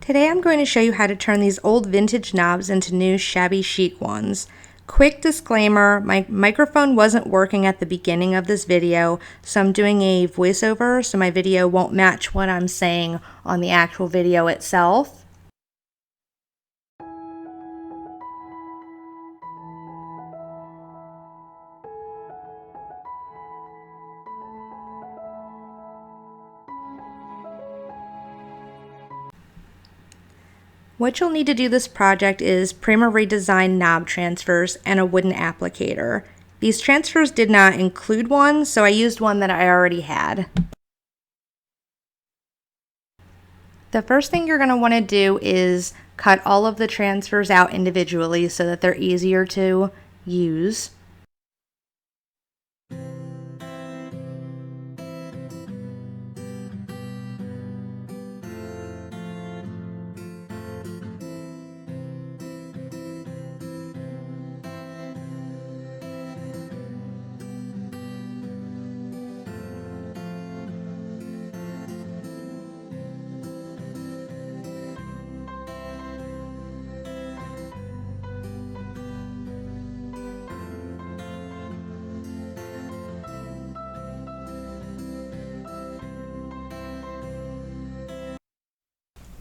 Today I'm going to show you how to turn these old vintage knobs into new shabby chic ones. Quick disclaimer, my microphone wasn't working at the beginning of this video, so I'm doing a voiceover so my video won't match what I'm saying on the actual video itself. What you'll need to do this project is Prima Redesign knob transfers and a wooden applicator. These transfers did not include one, so I used one that I already had. The first thing you're going to want to do is cut all of the transfers out individually so that they're easier to use.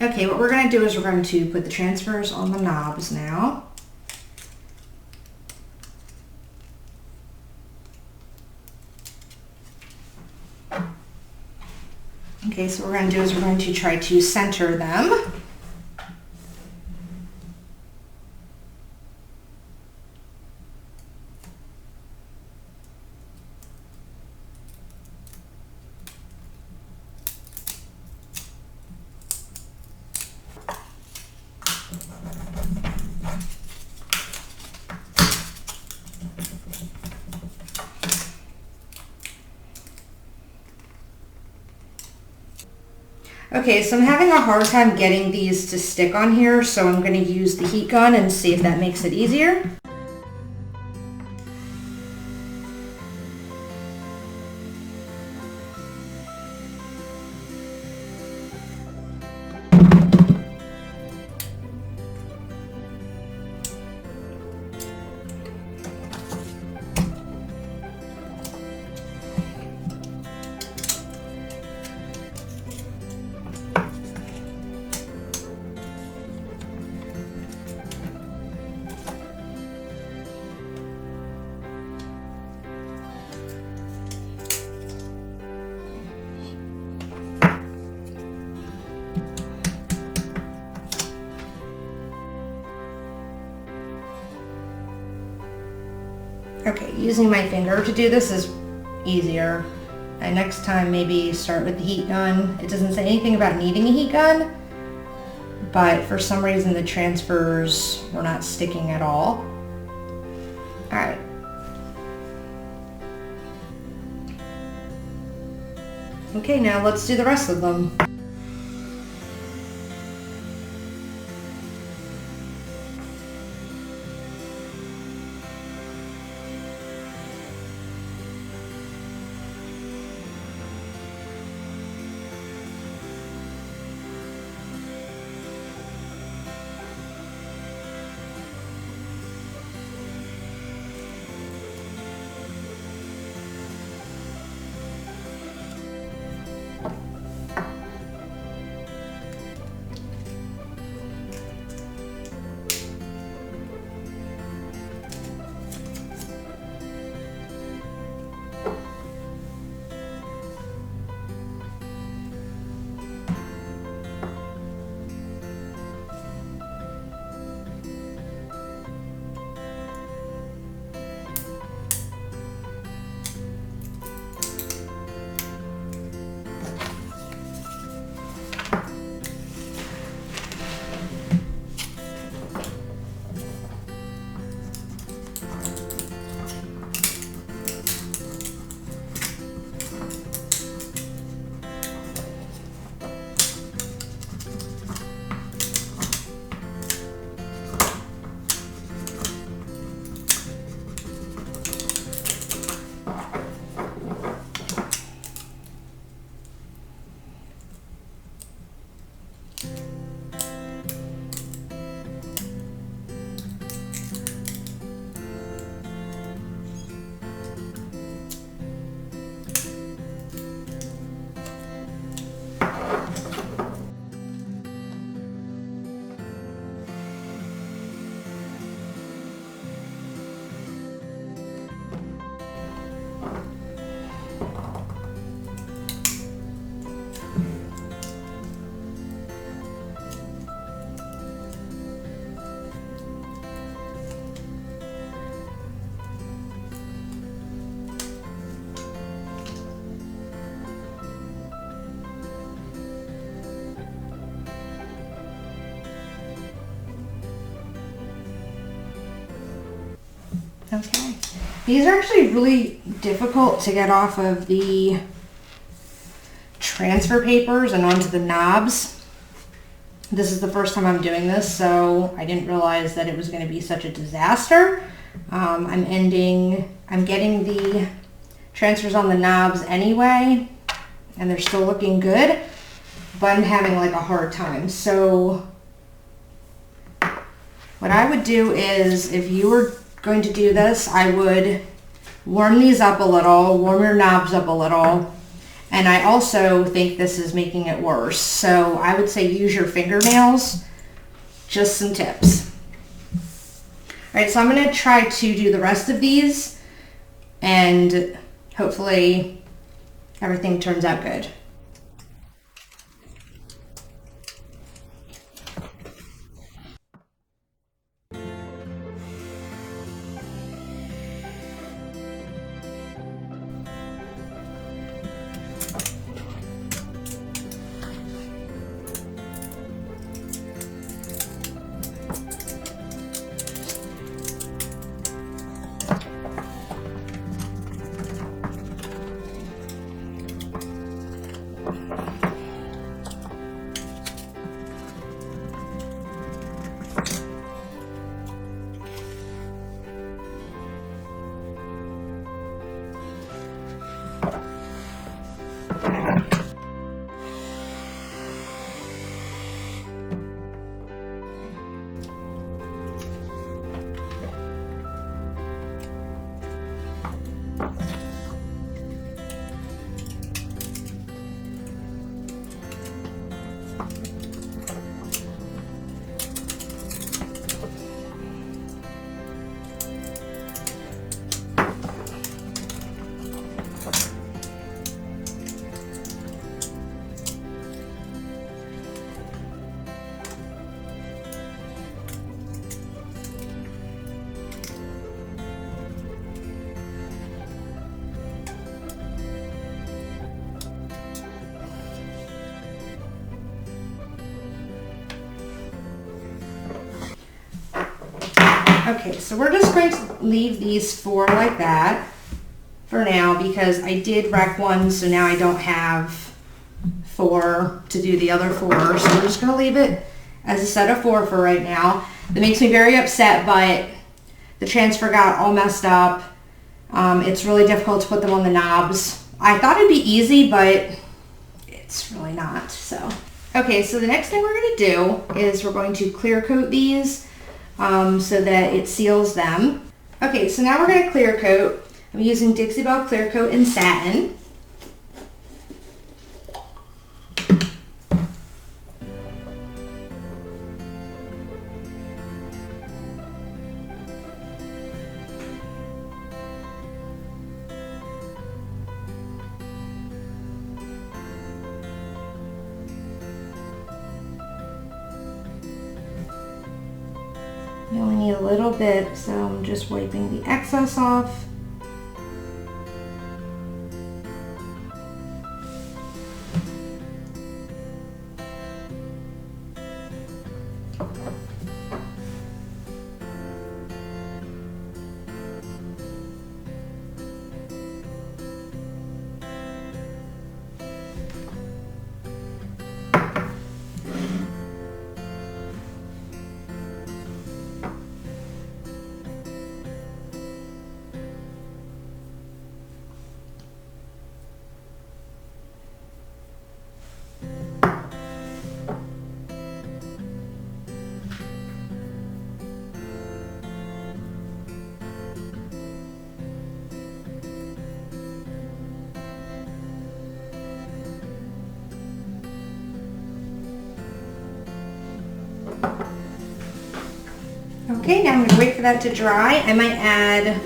Okay, what we're going to do is we're going to put the transfers on the knobs now. Okay, so what we're going to do is we're going to try to center them. Okay, so I'm having a hard time getting these to stick on here, so I'm going to use the heat gun and see if that makes it easier. Okay, using my finger to do this is easier. And next time maybe start with the heat gun. It doesn't say anything about needing a heat gun, but for some reason the transfers were not sticking at all. Alright. Okay, now let's do the rest of them. Okay. These are actually really difficult to get off of the transfer papers and onto the knobs. This is the first time I'm doing this, so I didn't realize that it was going to be such a disaster. I'm getting the transfers on the knobs anyway, and they're still looking good, but I'm having like a hard time. So what I would do is, if you were going to do this, I would warm these up a little, warm your knobs up a little. And I also think this is making it worse. So I would say use your fingernails. Just some tips. All right, so I'm going to try to do the rest of these, and hopefully everything turns out good. Okay, so we're just going to leave these 4 like that for now, because I did wreck one, so now I don't have 4 to do the other 4. So we're just going to leave it as a set of 4 for right now. That makes me very upset, but the transfer got all messed up. It's really difficult to put them on the knobs. I thought it'd be easy, but it's really not. So, okay, so the next thing we're going to do is we're going to clear coat these so that it seals them. Okay, so now we're going to clear coat. I'm using Dixie Belle Clear Coat in satin. You only need a little bit, so I'm just wiping the excess off. Okay, now I'm going to wait for that to dry. I might add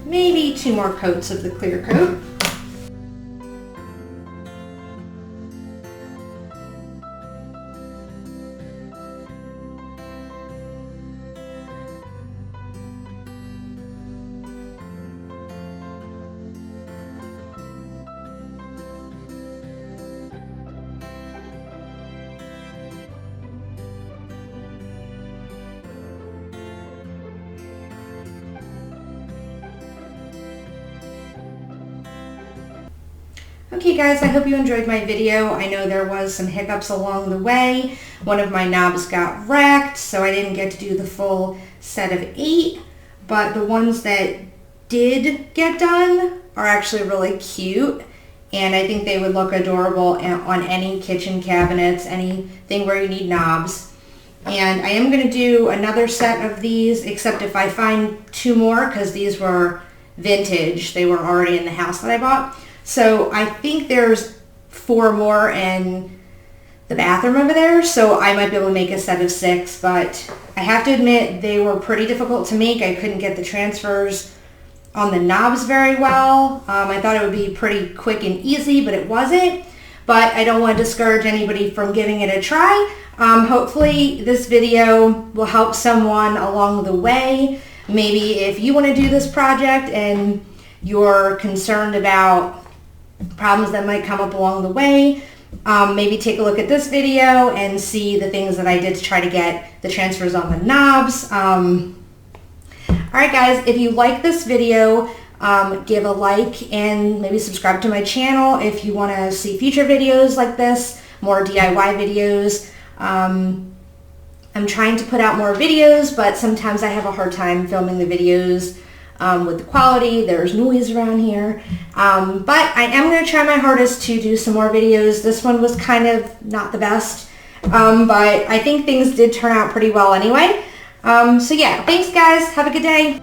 maybe 2 more coats of the clear coat. Okay guys, I hope you enjoyed my video. I know there was some hiccups along the way. One of my knobs got wrecked, so I didn't get to do the full set of 8, but the ones that did get done are actually really cute, and I think they would look adorable on any kitchen cabinets, anything where you need knobs. And I am going to do another set of these, except if I find 2 more, because these were vintage. They were already in the house that I bought. So I think there's 4 more in the bathroom over there, so I might be able to make a set of 6, but I have to admit they were pretty difficult to make. I couldn't get the transfers on the knobs very well. I thought it would be pretty quick and easy, but it wasn't. But I don't want to discourage anybody from giving it a try. Hopefully this video will help someone along the way. Maybe if you want to do this project and you're concerned about problems that might come up along the way, maybe take a look at this video and see the things that I did to try to get the transfers on the knobs. Alright guys, if you like this video, give a like and maybe subscribe to my channel if you want to see future videos like this, more DIY videos. I'm trying to put out more videos, but sometimes I have a hard time filming the videos with the quality. There's noise around here. But I am going to try my hardest to do some more videos. This one was kind of not the best, but I think things did turn out pretty well anyway. So yeah, thanks guys. Have a good day.